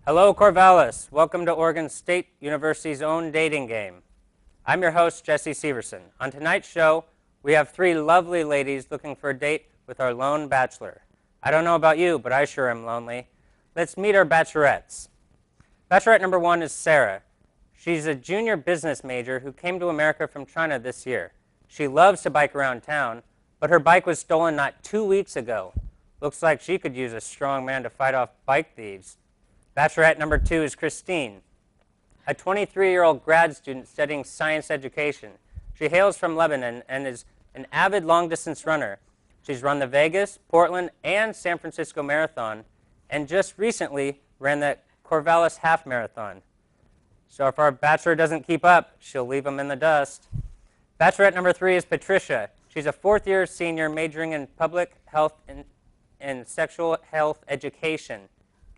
Hello, Corvallis. Welcome to Oregon State University's own dating game. I'm your host, Jesse Severson. On tonight's show, we have three lovely ladies looking for a date with our lone bachelor. I don't know about you, but I sure am lonely. Let's meet our bachelorettes. Bachelorette number one is Sarah. She's a junior business major who came to America from China this year. She loves to bike around town, but her bike was stolen not 2 weeks ago. Looks like she could use a strong man to fight off bike thieves. Bachelorette number two is Christine, a 23-year-old grad student studying science education. She hails from Lebanon and is an avid long-distance runner. She's run the Vegas, Portland, and San Francisco Marathon, and just recently ran the Corvallis Half Marathon. So if our bachelor doesn't keep up, she'll leave him in the dust. Bachelorette number three is Patricia. She's a fourth-year senior majoring in public health and sexual health education.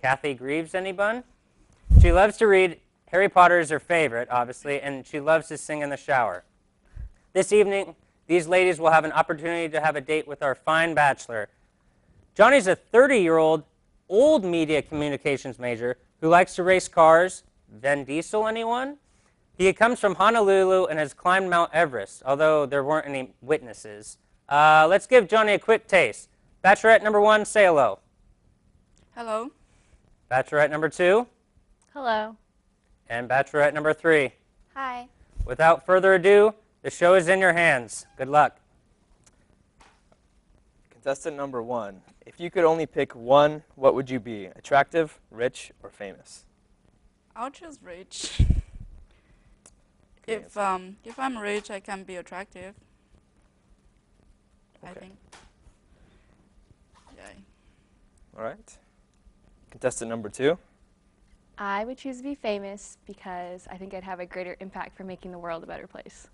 Kathy Greaves, anyone? She loves to read. Harry Potter is her favorite, obviously, and she loves to sing in the shower. This evening, these ladies will have an opportunity to have a date with our fine bachelor. Johnny's a 30-year-old old media communications major who likes to race cars. Vin Diesel, anyone? He comes from Honolulu and has climbed Mount Everest, although there weren't any witnesses. Let's give Johnny a quick taste. Bachelorette number one, say hello. Hello. Bachelorette number two. Hello. And Bachelorette number three. Hi. Without further ado, the show is in your hands. Good luck. Contestant number one. If you could only pick one, what would you be? Attractive, rich, or famous? I'll choose rich. If I'm rich, I can be attractive. I Okay. think. Yeah. All right. Contestant number two. I would choose to be famous because I think I'd have a greater impact for making the world a better place.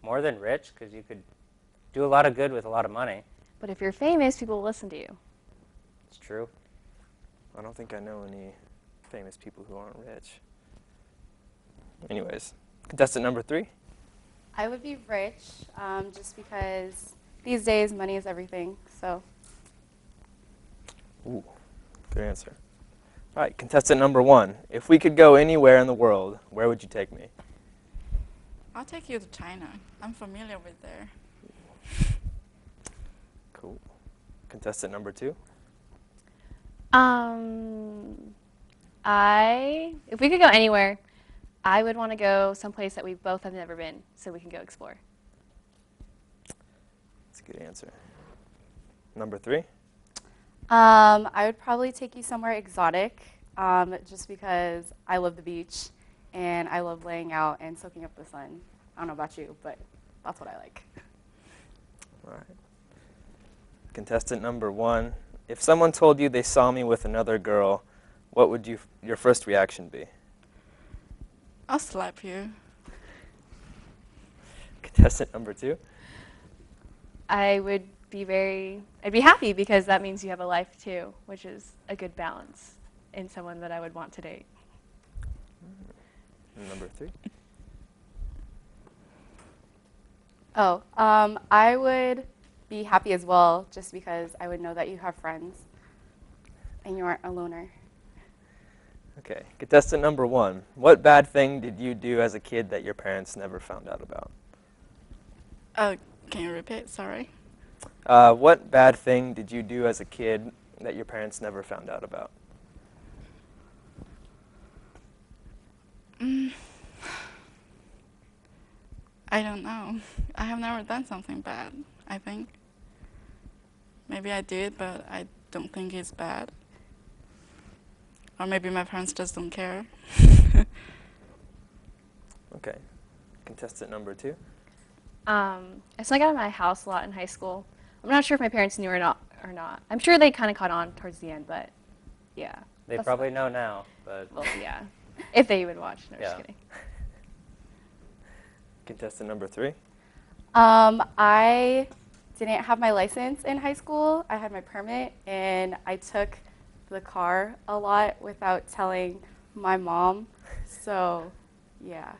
More than rich, because you could do a lot of good with a lot of money. But if you're famous, people will listen to you. It's true. I don't think I know any famous people who aren't rich. Anyways, contestant number three. I would be rich just because these days money is everything. So Ooh, good answer. All right, contestant number one. If we could go anywhere in the world, where would you take me? I'll take you to China. I'm familiar with there. Cool. Contestant number two. If we could go anywhere, I would want to go someplace that we both have never been so we can go explore. That's a good answer. Number three. I would probably take you somewhere exotic just because I love the beach and I love laying out and soaking up the sun. I don't know about you, but that's what I like. All right. Contestant number one. If someone told you they saw me with another girl, what would your first reaction be? I'll slap you. Contestant number two. I'd be happy because that means you have a life too, which is a good balance in someone that I would want to date. And number three. Oh, I would be happy as well just because I would know that you have friends and you aren't a loner. Okay, contestant number one. What bad thing did you do as a kid that your parents never found out about? Can you repeat? Sorry. What bad thing did you do as a kid that your parents never found out about? I don't know. I have never done something bad, I think. Maybe I did, but I don't think it's bad. Or maybe my parents just don't care. Okay. Contestant number two. I snuck out of my house a lot in high school. I'm not sure if my parents knew or not. I'm sure they kind of caught on towards the end, but yeah. They probably know now, but Well, yeah. If they would watch. No, Yeah. just kidding. Contestant number three. I didn't have my license in high school. I had my permit, and I took the car a lot without telling my mom. So, yeah.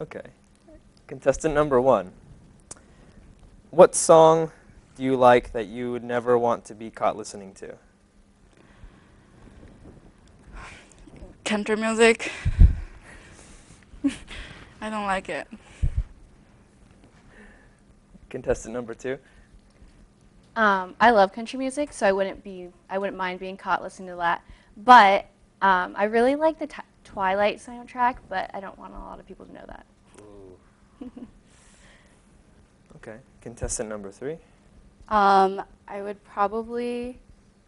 Okay. Contestant number one. What song do you like that you would never want to be caught listening to? Country music. I don't like it. Contestant number 2. I love country music, so I wouldn't mind being caught listening to that. But I really like the Twilight soundtrack, but I don't want a lot of people to know that. Okay. Contestant number 3. I would probably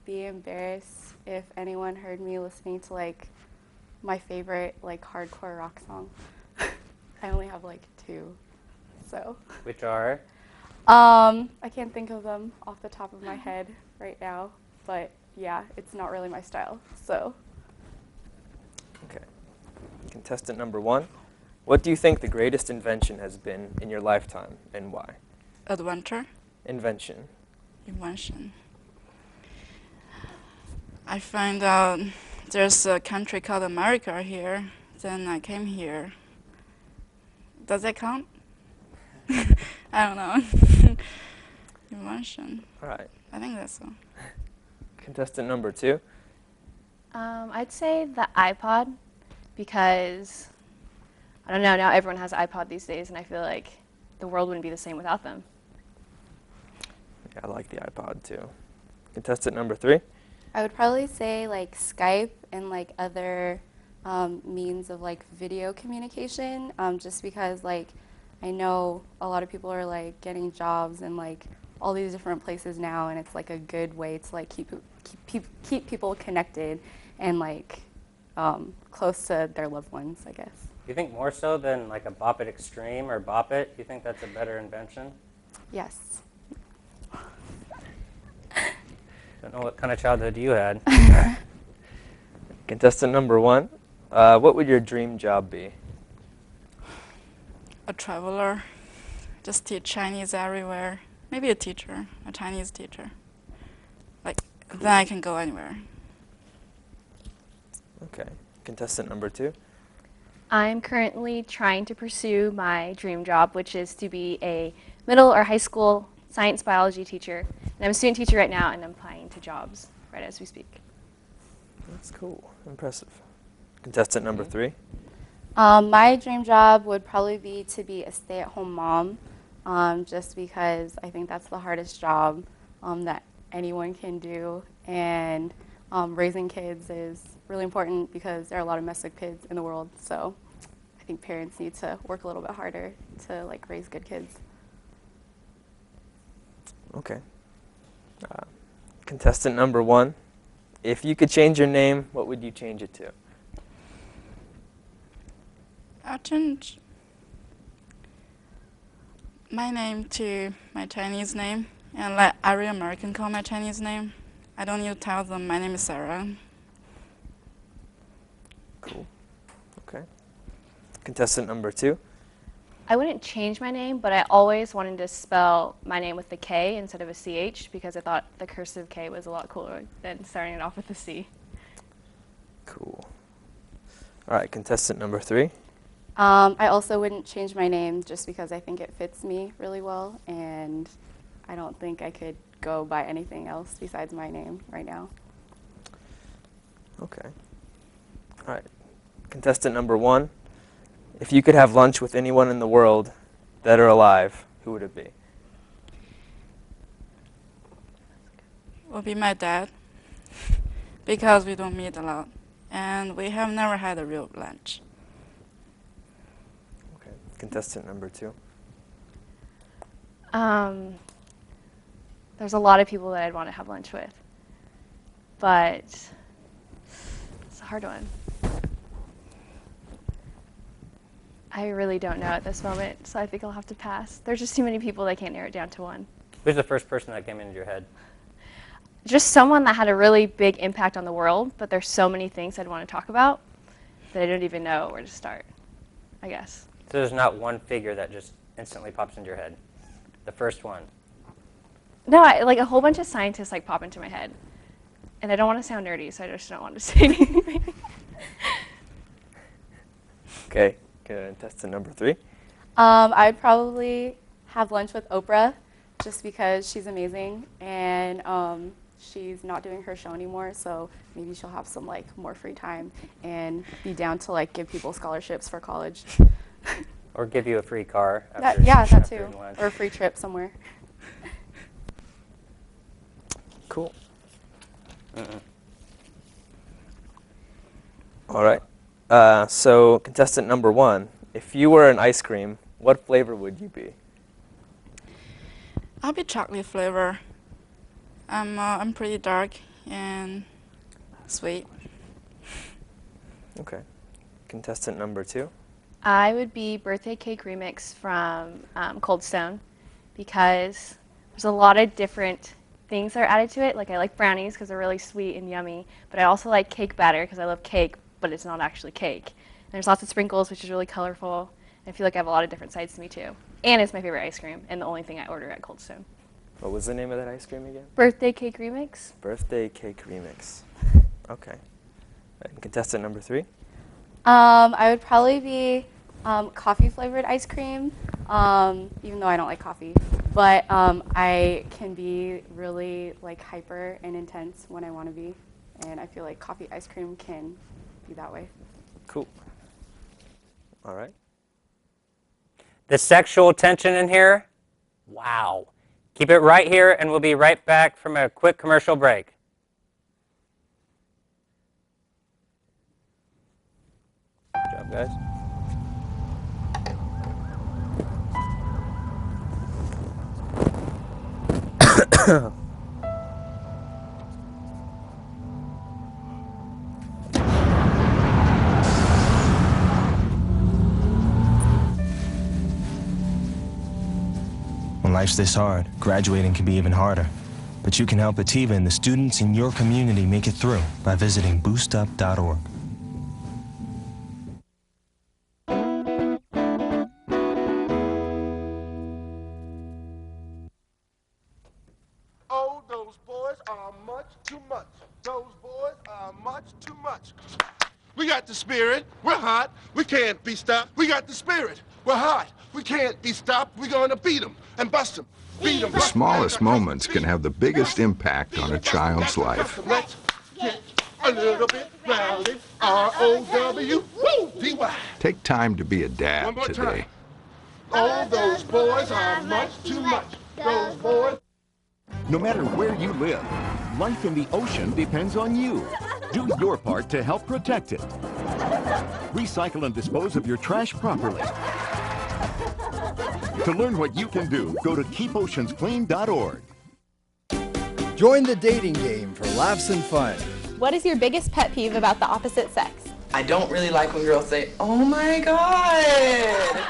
be embarrassed if anyone heard me listening to like my favorite like hardcore rock song. I only have like 2, so. Which are? I can't think of them off the top of my head right now, but yeah, it's not really my style, so. Okay. Contestant number 1. What do you think the greatest invention has been in your lifetime, and why? Adventure. Invention. Invention. I find out there's a country called America here. Then I came here. Does that count? I don't know. Invention. All right. I think that's so. Contestant number 2. I'd say the iPod, because I don't know, now everyone has an iPod these days, and I feel like the world wouldn't be the same without them. Yeah, I like the iPod too. Contestant number 3. I would probably say like Skype and like other means of like video communication, just because like I know a lot of people are like getting jobs in like all these different places now, and it's like a good way to like keep people connected and like close to their loved ones, I guess. You think more so than like a Bop It Extreme or Bop It? You think that's a better invention? Yes. Don't know what kind of childhood you had. Contestant number 1. What would your dream job be? A traveler. Just teach Chinese everywhere. Maybe a teacher, a Chinese teacher. Like, then I can go anywhere. Okay. Contestant number 2. I'm currently trying to pursue my dream job, which is to be a middle or high school science biology teacher. And I'm a student teacher right now, and I'm applying to jobs right as we speak. That's cool. Impressive. Contestant number 3. My dream job would probably be to be a stay-at-home mom, just because I think that's the hardest job that anyone can do. And raising kids is really important because there are a lot of messed up kids in the world. So I think parents need to work a little bit harder to like raise good kids. Okay. Contestant number 1. If you could change your name, what would you change it to? I'll change my name to my Chinese name, and let every American call my Chinese name. I don't need to tell them my name is Sarah. Cool. Okay. Contestant number 2. I wouldn't change my name, but I always wanted to spell my name with a K instead of a CH because I thought the cursive K was a lot cooler than starting it off with a C. Cool. All right, contestant number 3. I also wouldn't change my name just because I think it fits me really well, and I don't think I could go by anything else besides my name right now. Okay. All right. Contestant number 1. If you could have lunch with anyone in the world, dead or alive, who would it be? Will be my dad, because we don't meet a lot, and we have never had a real lunch. Okay. Contestant number 2. There's a lot of people that I'd want to have lunch with, but it's a hard one. I really don't know at this moment, so I think I'll have to pass. There's just too many people that I can't narrow it down to one. Who's the first person that came into your head? Just someone that had a really big impact on the world, but there's so many things I'd want to talk about that I don't even know where to start, I guess. So there's not one figure that just instantly pops into your head. The first one. No, like a whole bunch of scientists like pop into my head. And I don't want to sound nerdy, so I just don't want to say anything. Okay. Contestant number 3. I'd probably have lunch with Oprah just because she's amazing, and she's not doing her show anymore, so maybe she'll have some like more free time and be down to like give people scholarships for college. Or give you a free car. Yeah, that after too. lunch. Or a free trip somewhere. Cool. All right. So contestant number 1, if you were an ice cream, what flavor would you be? I'll be chocolate flavor. I'm pretty dark and sweet. Okay. Contestant number 2. I would be birthday cake remix from Cold Stone because there's a lot of different things that are added to it. Like I like brownies because they're really sweet and yummy, but I also like cake batter because I love cake, but it's not actually cake. And there's lots of sprinkles, which is really colorful. I feel like I have a lot of different sides to me too. And it's my favorite ice cream and the only thing I order at Cold Stone. What was the name of that ice cream again? Birthday cake remix. Birthday cake remix. Okay. And contestant number 3. I would probably be coffee flavored ice cream, even though I don't like coffee. But I can be really like hyper and intense when I want to be, and I feel like coffee ice cream can be that way. Cool. All right. The sexual tension in here, wow. Keep it right here, and we'll be right back from a quick commercial break. Good job, guys. When life's this hard, graduating can be even harder. But you can help Ativa and the students in your community make it through by visiting boostup.org. Oh, those boys are much too much. Those boys are much too much. We got the spirit. We're hot. We can't be stopped. We got the spirit. We're hot. We can't be stopped. We're going to beat them and bust them. Beat them. The smallest moments can have the biggest impact on a child's life. Let's get a little bit rowdy. R-O-W-D-Y. Take time to be a One dad more today. time. Oh, those boys are much too much. Those boys. No matter where you live, life in the ocean depends on you. Do your part to help protect it. Recycle and dispose of your trash properly. To learn what you can do, go to keepoceansclean.org. Join the dating game for laughs and fun. What is your biggest pet peeve about the opposite sex? I don't really like when girls say, "Oh my God!"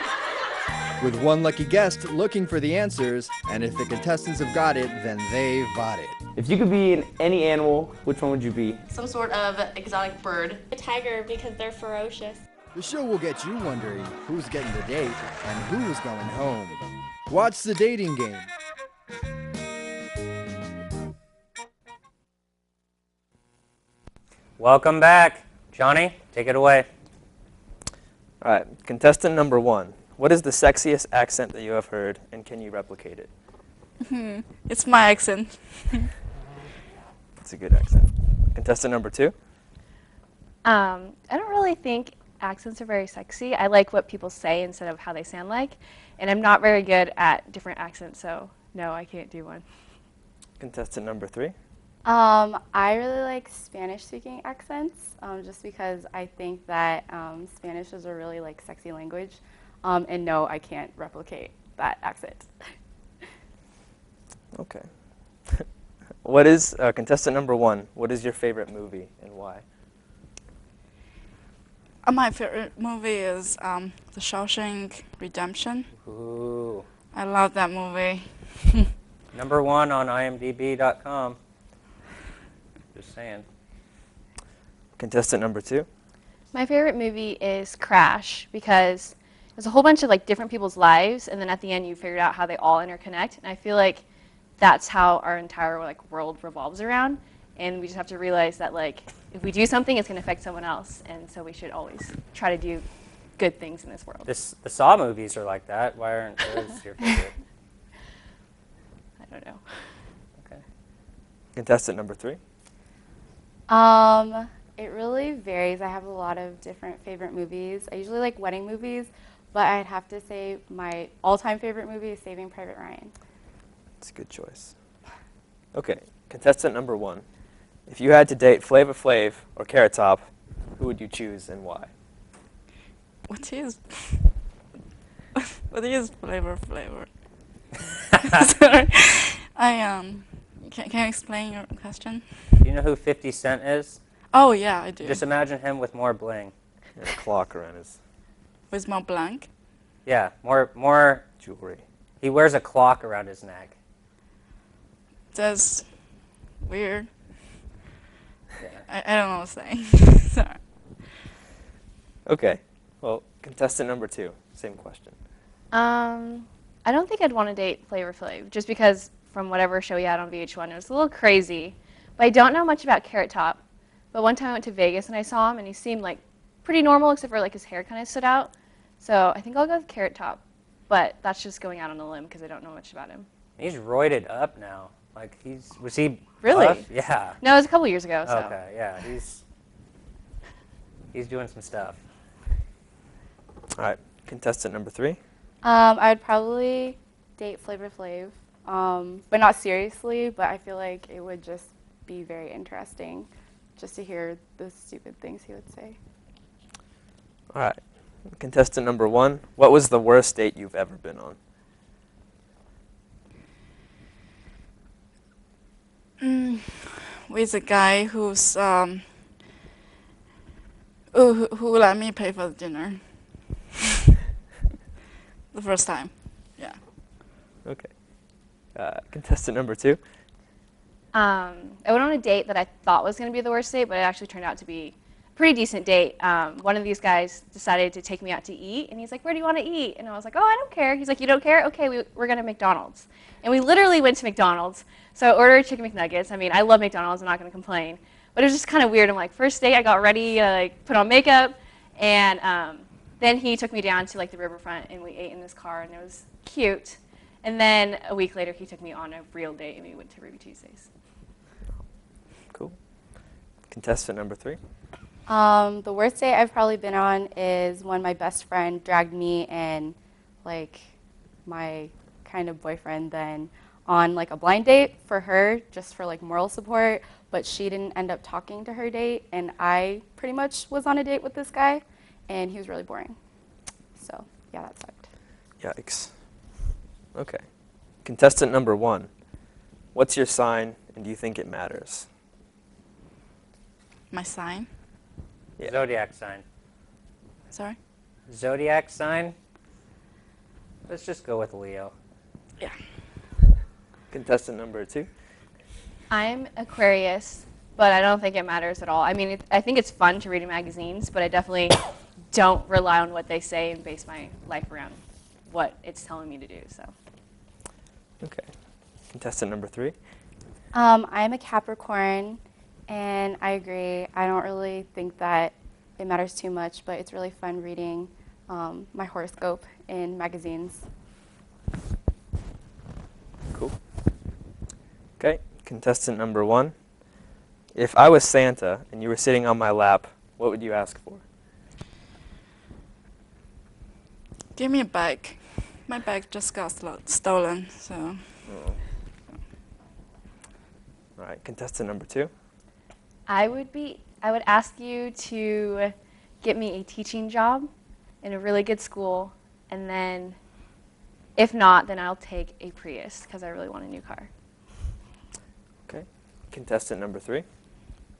With one lucky guest looking for the answers, and if the contestants have got it, then they've got it. If you could be any animal, which one would you be? Some sort of exotic bird. A tiger because they're ferocious. The show will get you wondering who's getting the date and who's going home. Watch the dating game. Welcome back. Johnny, take it away. All right. Contestant number 1. What is the sexiest accent that you have heard, and can you replicate it? It's my accent. It's a good accent. Contestant number 2. I don't really think accents are very sexy. I like what people say instead of how they sound like. And I'm not very good at different accents, so no, I can't do one. Contestant number 3. I really like Spanish-speaking accents, just because I think that Spanish is a really like sexy language. And no, I can't replicate that accent. Okay. What is, contestant number 1, what is your favorite movie and why? My favorite movie is The Shawshank Redemption. Ooh. I love that movie. Number 1 on IMDb.com. Just saying. Contestant number 2. My favorite movie is Crash because there's a whole bunch of like different people's lives, and then at the end you figured out how they all interconnect. And I feel like that's how our entire like world revolves around. And we just have to realize that like if we do something, it's going to affect someone else, and so we should always try to do good things in this world. The Saw movies are like that. Why aren't those your favorite? I don't know. Okay. Contestant number 3. It really varies. I have a lot of different favorite movies. I usually like wedding movies, but I'd have to say my all-time favorite movie is Saving Private Ryan. It's a good choice. Okay, contestant number 1. If you had to date Flava Flav or Carrot Top, who would you choose and why? What is flavor? Sorry. Can you explain your question? Do you know who 50 Cent is? Oh yeah, I do. Just imagine him with more bling. And a clock around his... With more blank? Yeah, more jewelry. He wears a clock around his neck. That's weird. Yeah. I don't know what to say. Sorry. Okay, well, contestant number 2, same question. I don't think I'd want to date Flavor Flav, just because from whatever show he had on VH1, it was a little crazy. But I don't know much about Carrot Top. But one time I went to Vegas and I saw him, and he seemed like pretty normal, except for like his hair kind of stood out. So I think I'll go with Carrot Top. But that's just going out on a limb because I don't know much about him. He's roided up now. Like was he really? buff? Yeah. No, it was a couple years ago. So. Okay, yeah, he's doing some stuff. All right, contestant number 3. I'd probably date Flavor Flav, but not seriously, but I feel like it would just be very interesting just to hear the stupid things he would say. All right, contestant number 1. What was the worst date you've ever been on? With a guy who's who let me pay for the dinner. The first time, yeah. Okay. Contestant number 2. I went on a date that I thought was going to be the worst date, but it actually turned out to be a pretty decent date. One of these guys decided to take me out to eat, and he's like, "Where do you want to eat?" And I was like, "Oh, I don't care." He's like, "You don't care? Okay, we're going to McDonald's." And we literally went to McDonald's. So I ordered chicken McNuggets. I mean, I love McDonald's. I'm not going to complain. But it was just kind of weird. I'm like, first date, I got ready, like put on makeup, and then he took me down to like the riverfront, and we ate in this car, and it was cute. And then a week later, he took me on a real date, and we went to Ruby Tuesdays. Cool. Contestant number 3. The worst date I've probably been on is when my best friend dragged me and like my kind of boyfriend then on like a blind date for her, just for like moral support, but she didn't end up talking to her date, and I pretty much was on a date with this guy, and he was really boring. So yeah, that sucked. Yikes. Okay. Contestant number 1. What's your sign, and do you think it matters? My sign? Yeah. Zodiac sign. Sorry? Zodiac sign? Let's just go with Leo. Yeah. Contestant number 2. I'm Aquarius, but I don't think it matters at all. I mean, I think it's fun to read in magazines, but I definitely don't rely on what they say and base my life around what it's telling me to do. So. Okay. Contestant number 3. I'm a Capricorn, and I agree. I don't really think that it matters too much, but it's really fun reading my horoscope in magazines. Cool. Okay, contestant number 1. If I was Santa and you were sitting on my lap, what would you ask for? Give me a bag. My bag just got stolen, so. Oh. All right, contestant number 2. I would ask you to get me a teaching job in a really good school, and then if not, then I'll take a Prius because I really want a new car. Okay. Contestant number 3.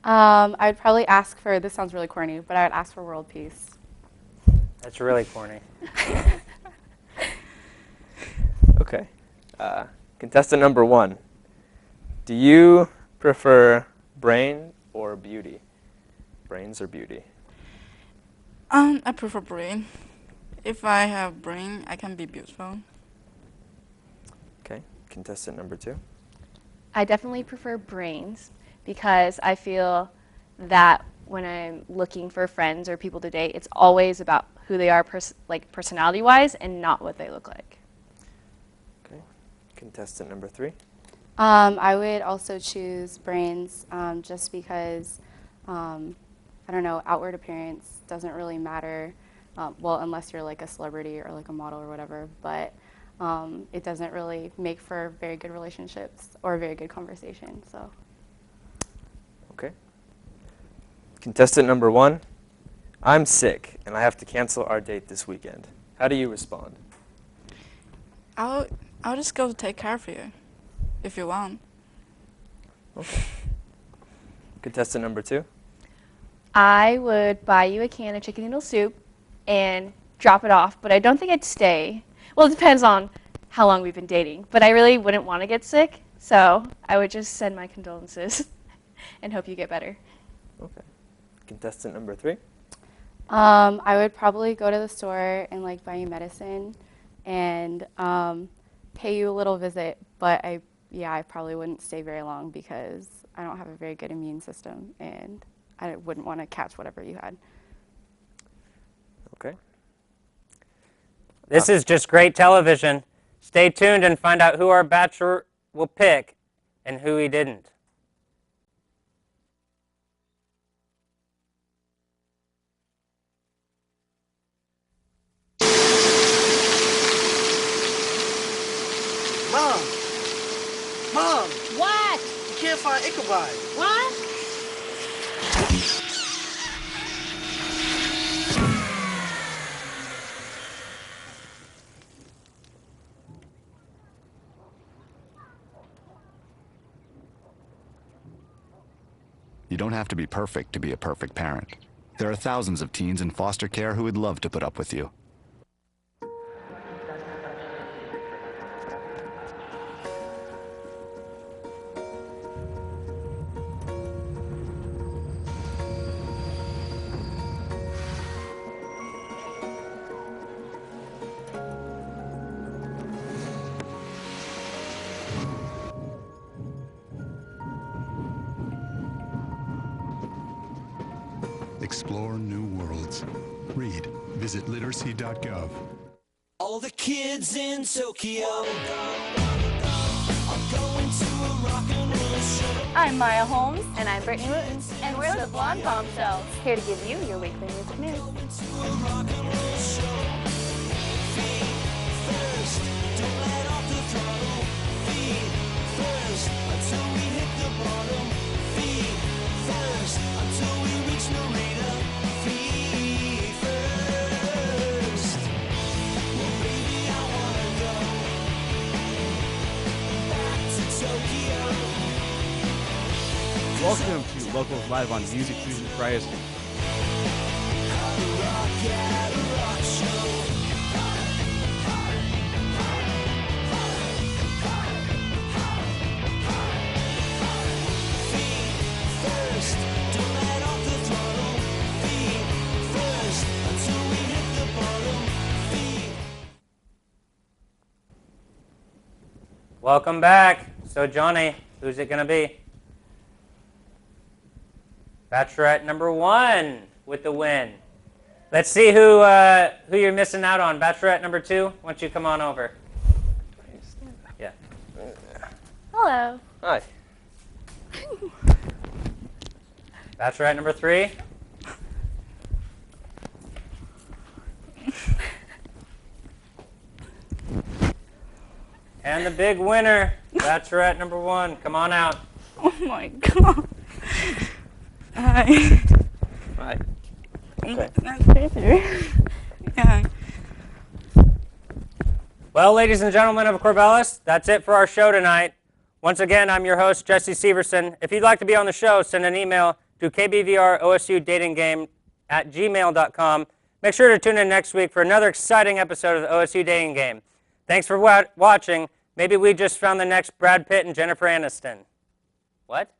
I'd probably ask for, this sounds really corny, but I would ask for world peace. That's really corny. Okay. Contestant number 1. Do you prefer brain or beauty? Brains or beauty? I prefer brain. If I have brain, I can be beautiful. Okay. Contestant number 2. I definitely prefer brains because I feel that when I'm looking for friends or people to date, it's always about who they are personality-wise and not what they look like. Okay. Contestant number 3. I would also choose brains just because, I don't know, outward appearance doesn't really matter. Well, unless you're like a celebrity or like a model or whatever, but it doesn't really make for very good relationships or a very good conversation, so. Okay. Contestant number 1, I'm sick and I have to cancel our date this weekend. How do you respond? I'll just go take care of you, if you want. Okay. Contestant number 2. I would buy you a can of chicken noodle soup and drop it off, but I don't think I'd stay. Well, it depends on how long we've been dating, but I really wouldn't want to get sick, so I would just send my condolences and hope you get better. Okay. Contestant number 3. I would probably go to the store and like buy you medicine and pay you a little visit, but I probably wouldn't stay very long because I don't have a very good immune system and I wouldn't want to catch whatever you had. Okay. This is just great television. Stay tuned and find out who our bachelor will pick and who he didn't. Mom! What? You can't find Ichabod. What? You don't have to be perfect to be a perfect parent. There are thousands of teens in foster care who would love to put up with you. Explore new worlds. Read. Visit literacy.gov. All the kids in Tokyo are going to a rock and roll show. I'm Maya Holmes. And I'm Brittany Wooten. And we're the Blonde Bombshells. Here to give you your weekly music news. First, don't let off the throttle. Feet first, until we hit the bottom. Feet first, until we reach Narita. Feet first. Well, baby, I wanna go back to Tokyo. Welcome to Locals Live on Music Fusion Fridays. Welcome back. So Johnny, who's it going to be? Bachelorette number 1 with the win. Let's see who you're missing out on. Bachelorette number 2, why don't you come on over? Yeah. Hello. Hi. Bachelorette number 3. And the big winner, Bachelorette number 1. Come on out. Oh my God. Hi. Hi. Okay. That's crazy. Yeah. Well, ladies and gentlemen of Corvallis, that's it for our show tonight. Once again, I'm your host, Jesse Severson. If you'd like to be on the show, send an email to KBVR-OSU-DatingGame@gmail.com. Make sure to tune in next week for another exciting episode of the OSU Dating Game. Thanks for watching. Maybe we just found the next Brad Pitt and Jennifer Aniston. What?